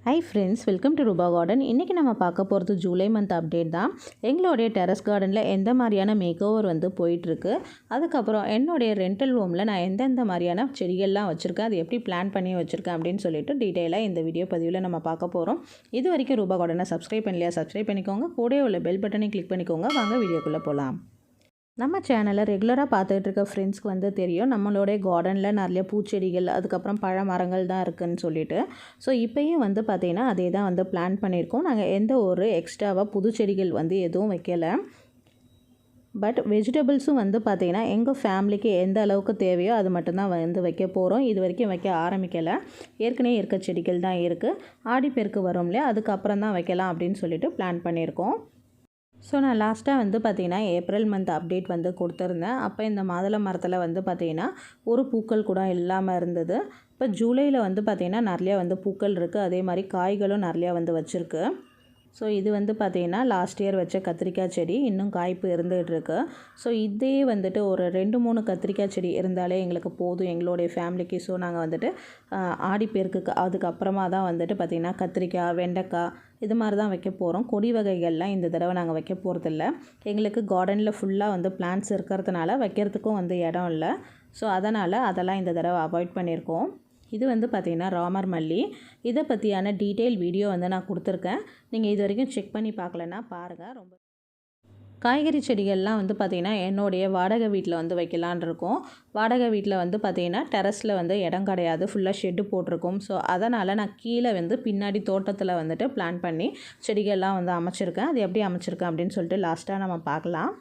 Hi friends, welcome to Ruba Garden. இன்னைக்கு நம்ம பார்க்க போகிறது ஜூலை மந்த் அப்டேட் தான். எங்களுடைய டெரஸ் கார்டனில் எந்த மாதிரியான மேக்ஓவர் வந்து போயிட்டுருக்கு, அதுக்கப்புறம் என்னுடைய ரெண்டல் ரூமில் நான் எந்தெந்த மாதிரியான செடிகள்லாம் வச்சுருக்கேன், அது எப்படி பிளான் பண்ணி வச்சுருக்கேன் அப்படின்னு சொல்லிட்டு டீட்டெயிலாக இந்த வீடியோ பதிவில் நம்ம பார்க்க போகிறோம். இது வரைக்கும் ரூபா கார்டனை சப்ஸ்கிரைப் பண்ணலையா, சப்ஸ்கிரைப் பண்ணிக்கோங்க. கூடவே உள்ள பெல் பட்டனை கிளிக் பண்ணிக்கோங்க. வாங்க வீடியோக்குள்ளே போகலாம். நம்ம சேனலை ரெகுலராக பார்த்துட்டு இருக்க ஃப்ரெண்ட்ஸ்க்கு வந்து தெரியும், நம்மளோடைய கார்டனில் நிறைய பூச்செடிகள் அதுக்கப்புறம் பழ மரங்கள் தான் இருக்குதுன்னு சொல்லிட்டு. ஸோ இப்போயும் வந்து பார்த்திங்கன்னா அதே தான் வந்து பிளான் பண்ணியிருக்கோம். நாங்கள் எந்த ஒரு எக்ஸ்ட்ராவாக புது செடிகள் வந்து எதுவும் வைக்கலை. பட் வெஜிடபிள்ஸும் வந்து பார்த்திங்கன்னா எங்கள் ஃபேமிலிக்கு எந்த அளவுக்கு தேவையோ அது மட்டும்தான் வந்து வைக்க போகிறோம். இது வரைக்கும் வைக்க ஆரம்பிக்கலை. ஏற்கனவே இருக்க செடிகள் தான் இருக்குது. ஆடிப்பெருக்கு வரும் இல்லையா, அதுக்கப்புறம் தான் வைக்கலாம் அப்படின்னு சொல்லிட்டு பிளான் பண்ணியிருக்கோம். ஸோ நான் லாஸ்ட்டாக வந்து பார்த்திங்கன்னா ஏப்ரல் மந்த் அப்டேட் வந்து கொடுத்துருந்தேன். அப்போ இந்த மாதுளை மரத்தில் வந்து பார்த்திங்கன்னா ஒரு பூக்கள் கூட இல்லாமல் இருந்தது. இப்போ ஜூலையில் வந்து பார்த்திங்கன்னா நிறையா வந்து பூக்கள் இருக்குது. அதே மாதிரி காய்களும் நிறையா வந்து வச்சுருக்கு. ஸோ இது வந்து பார்த்திங்கன்னா லாஸ்ட் இயர் வச்ச கத்திரிக்காய் செடி இன்னும் காய்ப்பு இருந்துகிட்ருக்கு. ஸோ இதே வந்துட்டு ஒரு 2-3 கத்திரிக்காய் செடி இருந்தாலே எங்களுக்கு போதும் எங்களுடைய ஃபேமிலிக்கு. ஸோ நாங்கள் வந்துட்டு ஆடிப்பெருக்குக்கு அதுக்கப்புறமா தான் வந்துட்டு பார்த்திங்கன்னா கத்திரிக்காய், வெண்டைக்காய் இது மாதிரி தான் வைக்க போகிறோம். கொடி வகைகள்லாம் இந்த தடவை நாங்கள் வைக்க போகிறதில்ல. எங்களுக்கு கார்டனில் ஃபுல்லாக வந்து பிளான்ட்ஸ் இருக்கிறதுனால வைக்கிறதுக்கும் வந்து இடம் இல்லை. ஸோ அதெல்லாம் இந்த தடவை அவாய்ட் பண்ணியிருக்கோம். இது வந்து பார்த்திங்கன்னா ராமர் மல்லி. இதை பற்றியான டீட்டெயில் வீடியோ வந்து நான் கொடுத்துருக்கேன். நீங்கள் இது வரைக்கும் செக் பண்ணி பார்க்கலன்னா பாருங்கள். ரொம்ப காய்கறி செடிகள்லாம் வந்து பார்த்திங்கன்னா என்னுடைய வாடகை வீட்டில் வந்து வைக்கலான் இருக்கோம். வாடகை வீட்டில் வந்து பார்த்திங்கன்னா டெரஸில் வந்து இடம் கிடையாது, ஃபுல்லாக ஷெட்டு போட்டிருக்கோம். ஸோ அதனால் நான் கீழே வந்து பின்னாடி தோட்டத்தில் வந்துட்டு பிளான் பண்ணி செடிகள்லாம் வந்து அமைச்சிருக்கேன். அது எப்படி அமைச்சிருக்கேன் அப்படின்னு சொல்லிட்டு லாஸ்ட்டாக நம்ம பார்க்கலாம்.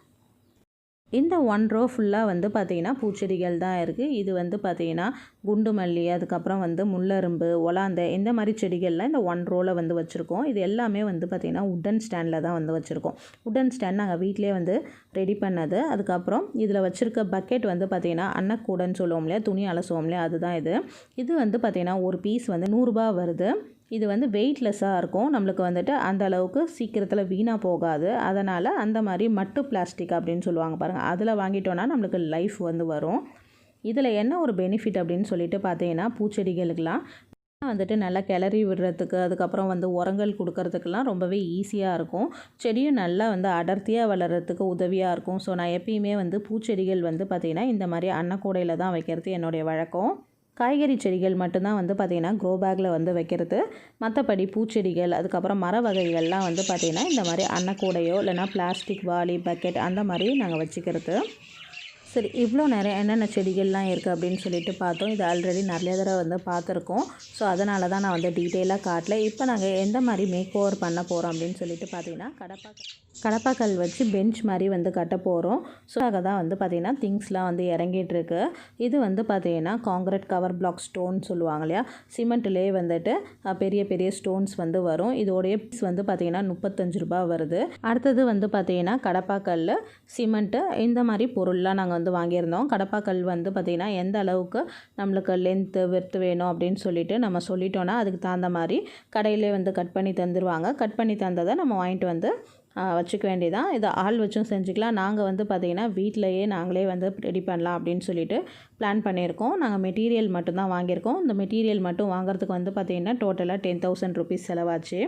இந்த 1 ரோ ஃபுல்லாக வந்து பார்த்திங்கன்னா பூச்செடிகள் தான் இருக்குது. இது வந்து பார்த்திங்கன்னா குண்டு மல்லி, அதுக்கப்புறம் வந்து முள்ளரும்பு, ஒலாந்தை இந்த மாதிரி செடிகள்லாம் இந்த 1 ரோவில் வந்து வச்சுருக்கோம். இது எல்லாமே வந்து பார்த்திங்கன்னா உட்டன் ஸ்டாண்டில் தான் வந்து வச்சுருக்கோம். உட்டன் ஸ்டாண்ட் நாங்கள் வீட்டிலே வந்து ரெடி பண்ணது. அதுக்கப்புறம் இதில் வச்சுருக்க பக்கெட் வந்து பார்த்திங்கன்னா அன்னக்கூடன்னு சொல்லுவோம் இல்லையா, துணி அலசுவோம் இல்லையா, அதுதான் இது. இது வந்து பார்த்திங்கன்னா ஒரு பீஸ் வந்து 100 ரூபா வருது. இது வந்து வெயிட்லெஸ்ஸாக இருக்கும். நம்மளுக்கு வந்துட்டு அந்த அளவுக்கு சீக்கிரத்தில் வீணாக போகாது. அதனால் அந்த மாதிரி மட்டு பிளாஸ்டிக் அப்படின்னு சொல்லுவாங்க பாருங்கள், அதில் வாங்கிட்டோன்னா நம்மளுக்கு லைஃப் வந்து வரும். இதில் என்ன ஒரு பெனிஃபிட் அப்படின்னு சொல்லிட்டு பார்த்தீங்கன்னா, பூச்செடிகளுக்கெலாம் வந்துட்டு நல்லா கிளறி விடுறதுக்கு, அதுக்கப்புறம் வந்து உரங்கள் கொடுக்கறதுக்கெல்லாம் ரொம்பவே ஈஸியாக இருக்கும். செடியும் நல்லா வந்து அடர்த்தியாக வளர்கிறதுக்கு உதவியாக இருக்கும். ஸோ நான் எப்பயுமே வந்து பூச்செடிகள் வந்து பார்த்திங்கன்னா இந்த மாதிரி அன்னக்கூடையில் தான் வைக்கிறது என்னுடைய வழக்கம். காய்கறி செடிகள் மட்டும்தான் வந்து பார்த்திங்கன்னா க்ரோ பேக்கில் வந்து வைக்கிறது. மற்றபடி பூச்செடிகள் அதுக்கப்புறம் மர வகைகள்லாம் வந்து பார்த்திங்கன்னா இந்த மாதிரி அன்னக்கூடையோ இல்லைனா பிளாஸ்டிக் வாளி, பக்கெட் அந்த மாதிரி நாங்கள் வச்சுக்கிறது. சரி, இவ்வளோ நேரம் என்னென்ன செடிகள்லாம் இருக்குது அப்படின்னு சொல்லிட்டு பார்த்தோம். இது ஆல்ரெடி நிறைய தடவை வந்து பார்த்துருக்கோம். ஸோ அதனால தான் நான் வந்து டீட்டெயிலாக காட்டல. இப்போ நாங்கள் எந்த மாதிரி மேக் ஓவர் பண்ண போகிறோம் அப்படின்னு சொல்லிட்டு பார்த்தீங்கன்னா, கடப்பாக்கல் வச்சு பெஞ்ச் மாதிரி வந்து கட்ட போகிறோம். ஸோ அங்கே தான் வந்து பார்த்திங்கன்னா திங்ஸ்லாம் வந்து இறங்கிட்டுருக்கு. இது வந்து பார்த்திங்கன்னா காங்கிரீட் கவர் பிளாக் ஸ்டோன் சொல்லுவாங்க இல்லையா, சிமெண்ட்லேயே வந்துட்டு பெரிய பெரிய ஸ்டோன்ஸ் வந்து வரும். இதோடைய பீஸ் வந்து பார்த்திங்கன்னா 35 ரூபா வருது. அடுத்தது வந்து பார்த்திங்கன்னா கடப்பாக்கல், சிமெண்ட்டு இந்த மாதிரி பொருள்லாம் நாங்கள் வந்து வாங்கியிருந்தோம். கடப்பாக்கல் வந்து பார்த்திங்கன்னா எந்த அளவுக்கு நம்மளுக்கு லென்த்து விர்த்து வேணும் அப்படின்னு சொல்லிட்டு நம்ம சொல்லிட்டோன்னா அதுக்கு தகுந்த மாதிரி கடையிலே வந்து கட் பண்ணி தந்துடுவாங்க. கட் பண்ணி தந்ததை நம்ம வாங்கிட்டு வந்து வச்சுக்க வேண்டியதான். இதை ஆள் வச்சும் செஞ்சுக்கலாம். நாங்கள் வந்து பார்த்திங்கன்னா வீட்டிலையே நாங்களே வந்து ரெடி பண்ணலாம் அப்படின்னு சொல்லிட்டு பிளான் பண்ணியிருக்கோம். நாங்கள் மெட்டீரியல் மட்டும்தான் வாங்கியிருக்கோம். இந்த மெட்டீரியல் மட்டும் வாங்குறதுக்கு வந்து பார்த்திங்கன்னா டோட்டலாக 10,000 ருபீஸ் செலவாச்சு.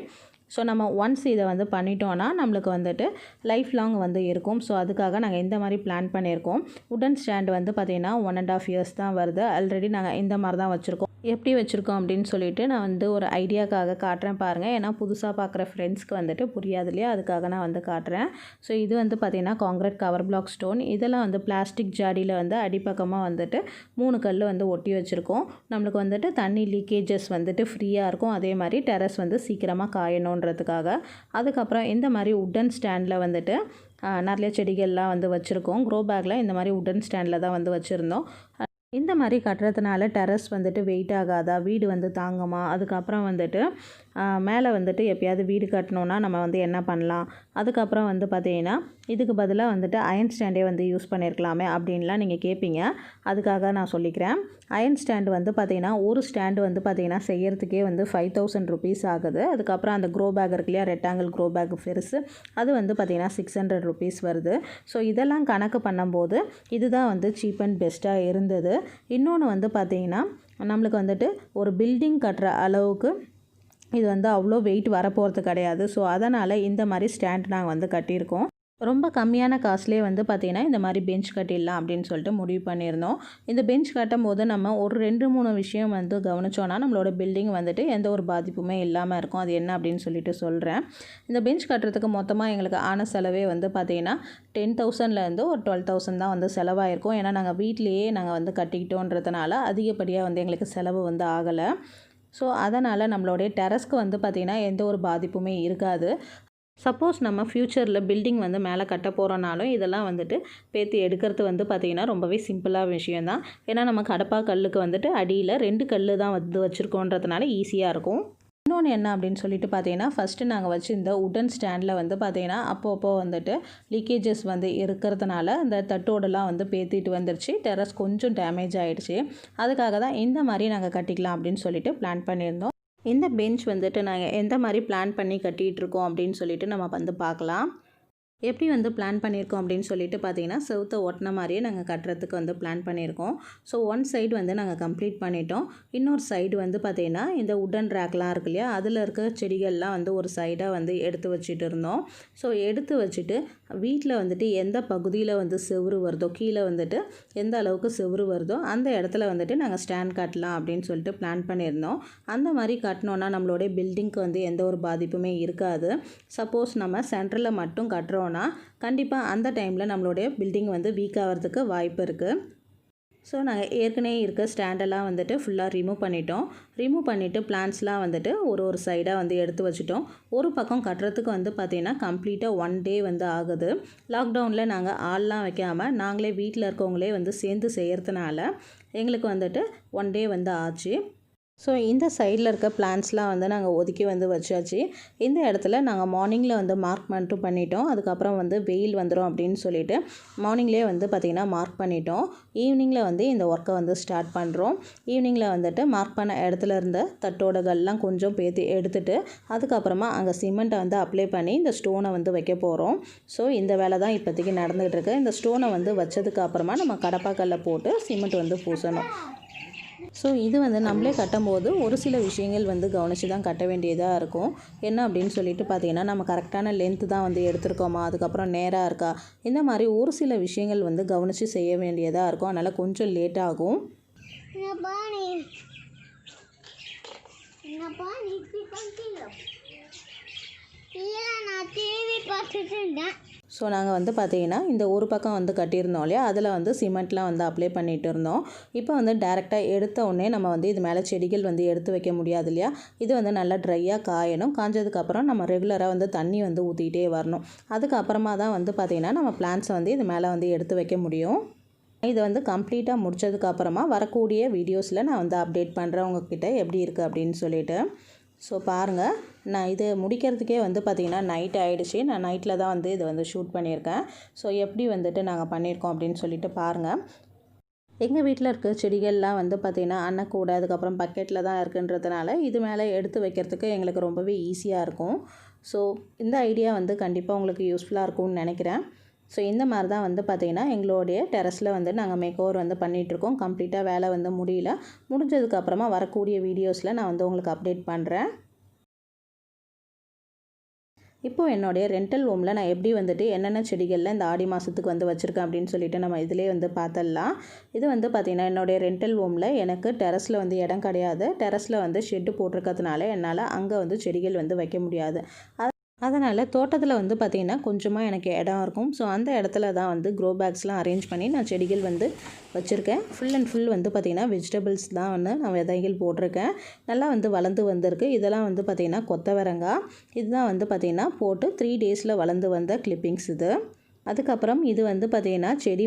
ஸோ நம்ம ஒன்ஸ் இதை வந்து பண்ணிட்டோன்னா நம்மளுக்கு வந்துட்டு லைஃப் லாங் வந்து இருக்கும். ஸோ அதுக்காக நாங்கள் இந்த மாதிரி பிளான் பண்ணியிருக்கோம். உடன் ஸ்டாண்ட் வந்து பார்த்திங்கன்னா 1.5 இயர்ஸ் தான் வருது. ஆல்ரெடி நாங்கள் இந்த மாதிரி தான் வச்சுருக்கோம். எப்படி வச்சுருக்கோம் அப்படின்னு சொல்லிட்டு நான் வந்து ஒரு ஐடியாக்காக காட்டுறேன் பாருங்கள். ஏன்னா புதுசாக பார்க்குற ஃப்ரெண்ட்ஸ்க்கு வந்துட்டு புரியாது இல்லையா, அதுக்காக நான் வந்து காட்டுறேன். ஸோ இது வந்து பார்த்திங்கன்னா காங்கிரீட் கவர் பிளாக் ஸ்டோன். இதெல்லாம் வந்து பிளாஸ்டிக் ஜாடியில் வந்து அடிப்பக்கமாக வந்துட்டு 3 கல் வந்து ஒட்டி வச்சுருக்கோம். நம்மளுக்கு வந்துட்டு தண்ணி லீக்கேஜஸ் வந்துட்டு ஃப்ரீயாக இருக்கும். அதே மாதிரி டெரஸ் வந்து சீக்கிரமாக காயணுன்றதுக்காக. அதுக்கப்புறம் இந்த மாதிரி உட்டன் ஸ்டாண்டில் வந்துட்டு நிறைய செடிகள்லாம் வந்து வச்சுருக்கோம். க்ரோ பேக்கில் இந்த மாதிரி உட்டன் ஸ்டாண்டில் தான் வந்து வச்சுருந்தோம். இந்த மாதிரி கட்டுறதுனால டெரஸ் வந்துட்டு வெயிட் ஆகாதா, வீடு வந்து தாங்குமா, அதுக்கப்புறம் வந்துட்டு மேலே வந்துட்டு எப்போயாவது வீடு கட்டணுன்னா நம்ம வந்து என்ன பண்ணலாம், அதுக்கப்புறம் வந்து பார்த்திங்கன்னா இதுக்கு பதிலாக வந்துட்டு அயன் ஸ்டாண்டே வந்து யூஸ் பண்ணியிருக்கலாமே அப்படின்லாம் நீங்கள் கேட்பீங்க. அதுக்காக நான் சொல்லிக்கிறேன். அயன் ஸ்டாண்டு வந்து பார்த்திங்கன்னா ஒரு ஸ்டாண்டு வந்து பார்த்திங்கன்னா செய்கிறதுக்கே வந்து 5,000 ருபீஸ் ஆகுது. அதுக்கப்புறம் அந்த க்ரோ பேக் இருக்கு இல்லையா, ரெக்டாங்கிள் க்ரோ பேக் பெருசு, அது வந்து பார்த்திங்கன்னா 600 ருபீஸ் வருது. ஸோ இதெல்லாம் கணக்கு பண்ணும்போது இதுதான் வந்து சீப் அண்ட் பெஸ்ட்டாக இருந்தது. இன்னொன்று வந்து பார்த்திங்கன்னா நம்மளுக்கு வந்துட்டு ஒரு பில்டிங் கட்டுற அளவுக்கு இது வந்து அவ்வளோ வெயிட் வரப்போகிறது கிடையாது. ஸோ அதனால் இந்த மாதிரி ஸ்டாண்ட் நாங்கள் வந்து கட்டியிருக்கோம். ரொம்ப கம்மியான காசுலேயே வந்து பார்த்திங்கன்னா இந்த மாதிரி பெஞ்ச் கட்டிடலாம் அப்படின்னு சொல்லிட்டு முடிவு பண்ணியிருந்தோம். இந்த பெஞ்ச் கட்டும் போது நம்ம ஒரு 2-3 விஷயம் வந்து கவனிச்சோன்னா நம்மளோட பில்டிங் வந்துட்டு எந்த ஒரு பாதிப்புமே இல்லாமல் இருக்கும். அது என்ன அப்படின்னு சொல்லிட்டு சொல்கிறேன். இந்த பெஞ்ச் கட்டுறதுக்கு மொத்தமாக எங்களுக்கு ஆன செலவே வந்து பார்த்திங்கன்னா 10,000லேருந்து ஒரு 12,000 தான் வந்து செலவாயிருக்கும். ஏன்னா நாங்கள் வீட்டிலையே நாங்கள் வந்து கட்டிக்கிட்டோன்றதுனால அதிகப்படியாக வந்து எங்களுக்கு செலவு வந்து ஆகலை. ஸோ அதனால் நம்மளுடைய டெரஸ்க்கு வந்து பார்த்திங்கன்னா எந்த ஒரு பாதிப்புமே இருக்காது. சப்போஸ் நம்ம ஃப்யூச்சரில் பில்டிங் வந்து மேலே கட்ட போகிறோனாலும் இதெல்லாம் வந்துட்டு பேத்து எடுக்கிறது வந்து பார்த்திங்கன்னா ரொம்பவே சிம்பிளாக விஷயந்தான். ஏன்னா நம்ம கடப்பா கல்லுக்கு வந்துட்டு அடியில் 2 கல் தான் வந்து வச்சுருக்கோன்றதுனால ஈஸியாக இருக்கும். இன்னொன்று என்ன அப்படின்னு சொல்லிட்டு பார்த்தீங்கன்னா, ஃபஸ்ட்டு நாங்கள் வச்சுருந்த உடன் ஸ்டாண்டில் வந்து பார்த்திங்கன்னா அப்பப்போ வந்துட்டு லீக்கேஜஸ் வந்து இருக்கிறதுனால அந்த தட்டோடெல்லாம் வந்து பேத்திட்டு வந்துருச்சு. டெரஸ் கொஞ்சம் டேமேஜ் ஆகிடுச்சு. அதுக்காக தான் இந்த மாதிரி நாங்கள் கட்டிக்கலாம் அப்படின்னு சொல்லிட்டு பிளான் பண்ணியிருந்தோம். இந்த பெஞ்ச் வந்துட்டு நாங்கள் எந்த மாதிரி பிளான் பண்ணி கட்டிகிட்ருக்கோம் அப்படின்னு சொல்லிட்டு நம்ம வந்து பார்க்கலாம். எப்படி வந்து பிளான் பண்ணியிருக்கோம் அப்படின்னு சொல்லிட்டு பார்த்தீங்கன்னா, செவுத்தை ஒட்டின மாதிரியே நாங்கள் கட்டுறதுக்கு வந்து பிளான் பண்ணியிருக்கோம். ஸோ ஒன் சைடு வந்து நாங்கள் கம்ப்ளீட் பண்ணிட்டோம். இன்னொரு சைடு வந்து பார்த்திங்கன்னா இந்த உடன் ரேக்லாம் இருக்கு இல்லையா, அதில் இருக்க செடிகள்லாம் வந்து ஒரு சைடாக வந்து எடுத்து வச்சுட்டு இருந்தோம். ஸோ எடுத்து வச்சுட்டு வீட்டில் வந்துட்டு எந்த பகுதியில் வந்து செவுறு வருதோ, கீழே வந்துட்டு எந்த அளவுக்கு செவுறு வருதோ அந்த இடத்துல வந்துட்டு நாங்கள் ஸ்டாண்ட் கட்டலாம் அப்படின்னு சொல்லிட்டு பிளான் பண்ணியிருந்தோம். அந்த மாதிரி கட்டினோன்னா நம்மளுடைய பில்டிங்க்கு வந்து எந்த ஒரு பாதிப்புமே இருக்காது. சப்போஸ் நம்ம சென்டரில் மட்டும் கட்டுறோம் கண்டிப்பாக அந்த டைமில் நம்மளுடைய பில்டிங் வந்து வீக் ஆகிறதுக்கு வாய்ப்பு இருக்குது. ஸோ நாங்கள் ஏற்கனவே இருக்க ஸ்டாண்டெல்லாம் வந்துட்டு ஃபுல்லாக ரிமூவ் பண்ணிட்டோம். ரிமூவ் பண்ணிவிட்டு பிளான்ஸ்லாம் வந்துட்டு ஒரு சைடாக வந்து எடுத்து வச்சுட்டோம். ஒரு பக்கம் கட்டுறதுக்கு வந்து பார்த்திங்கன்னா கம்ப்ளீட்டாக 1 டே வந்து ஆகுது. லாக்டவுனில் நாங்கள் ஆள்லாம் வைக்காமல் நாங்களே வீட்டில் இருக்கவங்களே வந்து சேர்ந்து செய்கிறதுனால எங்களுக்கு வந்துட்டு 1 டே வந்து ஆச்சு. ஸோ இந்த சைடில் இருக்க பிளான்ஸ்லாம் வந்து நாங்கள் ஒதுக்கி வந்து வச்சாச்சு. இந்த இடத்துல நாங்கள் மார்னிங்கில் வந்து மார்க் மட்டும் பண்ணிட்டோம். அதுக்கப்புறம் வந்து வெயில் வந்துடும் அப்படின்னு சொல்லிட்டு மார்னிங்லேயே வந்து பார்த்திங்கன்னா மார்க் பண்ணிட்டோம். ஈவினிங்கில் வந்து இந்த ஒர்க்கை வந்து ஸ்டார்ட் பண்ணுறோம். ஈவினிங்கில் வந்துட்டு மார்க் பண்ண இடத்துல இருந்த தட்டோடகள்லாம் கொஞ்சம் பேத்தி எடுத்துகிட்டு அதுக்கப்புறமா அங்கே சிமெண்ட்டை வந்து அப்ளை பண்ணி இந்த ஸ்டோனை வந்து வைக்க போகிறோம். ஸோ இந்த வேலை தான் இப்போதைக்கு நடந்துகிட்டு இருக்கு. இந்த ஸ்டோனை வந்து வச்சதுக்கு அப்புறமா நம்ம கடப்பாக்கல்ல போட்டு சிமெண்ட் வந்து பூசணும். ஸோ இது வந்து நம்மளே கட்டும்போது ஒரு சில விஷயங்கள் வந்து கவனித்து தான் கட்ட வேண்டியதாக இருக்கும். என்ன அப்படின்னு சொல்லிட்டு பார்த்திங்கன்னா, நம்ம கரெக்டான லென்த்து தான் வந்து எடுத்துருக்கோமா, அதுக்கப்புறம் நேராக இருக்கா, இந்த மாதிரி ஒரு சில விஷயங்கள் வந்து கவனித்து செய்ய வேண்டியதாக இருக்கும். அதனால் கொஞ்சம் லேட் ஆகும். ஸோ நாங்கள் வந்து பார்த்திங்கன்னா இந்த ஒரு பக்கம் வந்து கட்டியிருந்தோம் இல்லையா, அதில் வந்து சிமெண்ட்லாம் வந்து அப்ளை பண்ணிகிட்டு இருந்தோம். இப்போ வந்து டேரெக்டாக எடுத்த உடனே நம்ம வந்து இது மேலே செடிகள் வந்து எடுத்து வைக்க முடியாது இல்லையா, இது வந்து நல்லா ட்ரையாக காயணும். காஞ்சதுக்கப்புறம் நம்ம ரெகுலராக வந்து தண்ணி வந்து ஊற்றிக்கிட்டே வரணும். அதுக்கப்புறமா தான் வந்து பார்த்திங்கன்னா நம்ம பிளான்ட்ஸை வந்து இது மேலே வந்து எடுத்து வைக்க முடியும். இது வந்து கம்ப்ளீட்டாக முடித்ததுக்கப்புறமா வரக்கூடிய வீடியோஸில் நான் வந்து அப்டேட் பண்ணுறேன் உங்ககிட்ட எப்படி இருக்குது அப்படின்னு சொல்லிட்டு. ஸோ பாருங்கள், நான் இது முடிக்கிறதுக்கே வந்து பார்த்திங்கன்னா நைட் ஆகிடுச்சு. நான் நைட்டில் தான் வந்து இதை வந்து ஷூட் பண்ணியிருக்கேன். ஸோ எப்படி வந்துட்டு நாங்கள் பண்ணியிருக்கோம் அப்படின்னு சொல்லிட்டு பாருங்கள். எங்கள் வீட்டில் இருக்க செடிகள்லாம் வந்து பார்த்திங்கன்னா அன்னக்கூடை அதுக்கப்புறம் பக்கெட்டில் தான் இருக்குன்றதுனால இது மேலே எடுத்து வைக்கிறதுக்கு எங்களுக்கு ரொம்பவே ஈஸியாக இருக்கும். ஸோ இந்த ஐடியா வந்து கண்டிப்பாக உங்களுக்கு யூஸ்ஃபுல்லாக இருக்கும்னு நினைக்கிறேன். ஸோ இந்த மாதிரி தான் வந்து பார்த்திங்கன்னா எங்களுடைய டெரஸில் வந்து நாங்கள் மேக்கோவர் வந்து பண்ணிகிட்ருக்கோம். கம்ப்ளீட்டாக வேலை வந்து முடியல. முடிஞ்சதுக்கப்புறமா வரக்கூடிய வீடியோஸில் நான் வந்து உங்களுக்கு அப்டேட் பண்ணுறேன். இப்போது என்னுடைய ரெண்டல் ரூமில் நான் எப்படி வந்துட்டு என்னென்ன செடிகளில் இந்த ஆடி மாதத்துக்கு வந்து வச்சுருக்கேன் அப்படின்னு சொல்லிட்டு நம்ம இதிலே வந்து பார்த்துடலாம். இது வந்து பார்த்திங்கன்னா என்னுடைய ரெண்டல் ரூமில் எனக்கு டெரஸில் வந்து இடம் கிடையாது. டெரஸில் வந்து ஷெட்டு போட்டிருக்கிறதுனால என்னால் அங்கே வந்து செடிகள் வந்து வைக்க முடியாது. அதனால் தோட்டத்தில் வந்து பார்த்திங்கன்னா கொஞ்சமாக எனக்கு இடம் இருக்கும். ஸோ அந்த இடத்துல தான் வந்து க்ரோ பேக்ஸ்லாம் அரேஞ்ச் பண்ணி நான் செடிகள் வந்து வச்சுருக்கேன். ஃபுல் அண்ட் ஃபுல் வந்து பார்த்திங்கன்னா வெஜிடபிள்ஸ் தான் வந்து நான் விதைகள் போட்டிருக்கேன். நல்லா வந்து வளர்ந்து வந்திருக்கு. இதெல்லாம் வந்து பார்த்திங்கன்னா கொத்தவரங்காய். இதுதான் வந்து பார்த்திங்கன்னா போட்டு 3 டேஸில் வளர்ந்து வந்த கிளிப்பிங்ஸ் இது. அதுக்கப்புறம் இது வந்து பார்த்திங்கன்னா செடி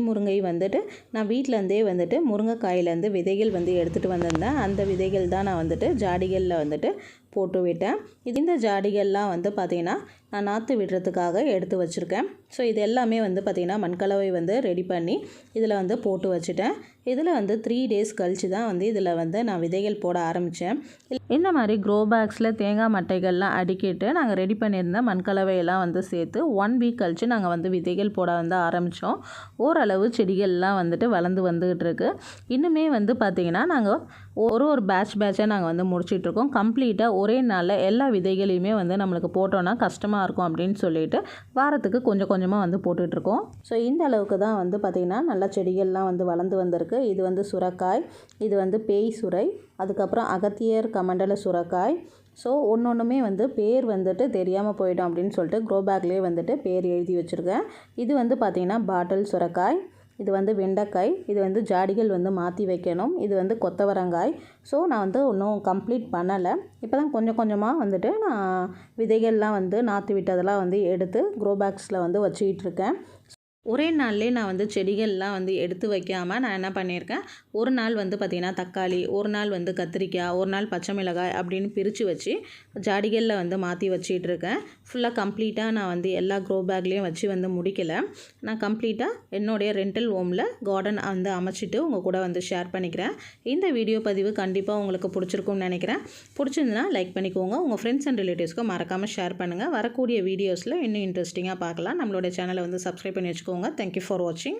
முருங்கை வந்துட்டு நான் வீட்டிலேருந்தே வந்துட்டு முருங்கைக்காயிலேருந்து விதைகள் வந்து எடுத்துகிட்டு வந்திருந்தேன். அந்த விதைகள் தான் நான் வந்துட்டு ஜாடிகளில் வந்துட்டு போட்டு விட்டேன். இந்த ஜாடிகள்லாம் வந்து பார்த்திங்கன்னா நான் நாற்று விடுறதுக்காக எடுத்து வச்சுருக்கேன். ஸோ இது எல்லாமே வந்து பார்த்திங்கன்னா மண்கலவை வந்து ரெடி பண்ணி இதில் வந்து போட்டு வச்சுட்டேன். இதில் வந்து 3 டேஸ் கழித்து தான் வந்து இதில் வந்து நான் விதைகள் போட ஆரம்பித்தேன். இந்த மாதிரி க்ரோ பேக்ஸில் தேங்காய் மட்டைகள்லாம் அடுக்கிட்டு நாங்கள் ரெடி பண்ணியிருந்த மண்கலவையெல்லாம் வந்து சேர்த்து 1 வீக் கழித்து நாங்கள் வந்து விதைகள் போட வந்து ஆரம்பித்தோம். ஓரளவு செடிகள்லாம் வந்துட்டு வளர்ந்து வந்துக்கிட்டு இருக்கு. இன்னுமே வந்து பார்த்திங்கன்னா நாங்கள் ஒரு பேட்சாக நாங்கள் வந்து முடிச்சிட்ருக்கோம். கம்ப்ளீட்டாக ஒரே நாளில் எல்லா விதைகளையுமே வந்து நம்மளுக்கு போட்டோன்னா கஷ்டமாக இருக்கும் அப்படின்னு சொல்லிட்டு வாரத்துக்கு கொஞ்சம் கொஞ்சமாக வந்து போட்டுட்ருக்கோம். ஸோ இந்த அளவுக்கு தான் வந்து பார்த்திங்கன்னா நல்லா செடிகள்லாம் வந்து வளர்ந்து வந்திருக்கு. இது வந்து சுரைக்காய், இது வந்து பேய் சுரை, அதுக்கப்புறம் அகத்தியர் கமண்டல சுரைக்காய். ஸோ ஒன்றுமே வந்து பேர் வந்துட்டு தெரியாமல் போயிடும் அப்படின்னு சொல்லிட்டு க்ரோ பேக்லேயே வந்துட்டு பேர் எழுதி வச்சுருக்கேன். இது வந்து பார்த்திங்கன்னா பாட்டில் சுரைக்காய், இது வந்து வெண்டைக்காய், இது வந்து ஜாடிகள் வந்து மாற்றி வைக்கணும், இது வந்து கொத்தவரங்காய். ஸோ நான் வந்து இன்னும் கம்ப்ளீட் பண்ணலை. இப்போ தான் கொஞ்சம் கொஞ்சமாக வந்துட்டு நான் விதைகள்லாம் வந்து நாற்று விட்டதெல்லாம் வந்து எடுத்து க்ரோ பேக்ஸில் வந்து வச்சுக்கிட்டு இருக்கேன். ஒரே நாள்லேயே நான் வந்து செடிகள்லாம் வந்து எடுத்து வைக்காமல் நான் என்ன பண்ணியிருக்கேன், ஒரு நாள் வந்து பார்த்திங்கன்னா தக்காளி, ஒரு நாள் வந்து கத்திரிக்காய், ஒரு நாள் பச்சை மிளகாய் அப்படின்னு பிரித்து வச்சு ஜாடிகளில் வந்து மாற்றி வச்சிட்ருக்கேன். ஃபுல்லாக கம்ப்ளீட்டாக நான் வந்து எல்லா க்ரோ பேக்லேயும் வச்சு வந்து முடிக்கலை. நான் கம்ப்ளீட்டாக என்னுடைய ரெண்டல் ஹோமில் கார்டன் வந்து அமைச்சிட்டு உங்கள் கூட வந்து ஷேர் பண்ணிக்கிறேன். இந்த வீடியோ பதிவு கண்டிப்பாக உங்களுக்கு பிடிச்சிருக்கும்னு நினைக்கிறேன். பிடிச்சிருந்துன்னா லைக் பண்ணிக்கோங்க. உங்கள் ஃப்ரெண்ட்ஸ் அண்ட் ரிலேட்டிவ்ஸ்க்கு மறக்காமல் ஷேர் பண்ணுங்கள். வரக்கூடிய வீடியோஸில் இன்னும் இன்ட்ரெஸ்டிங்காக பார்க்கலாம். நம்மளோட சேனலை வந்து சப்ஸ்கிரைப் பண்ணி வச்சுக்கோங்க. Thank you for watching.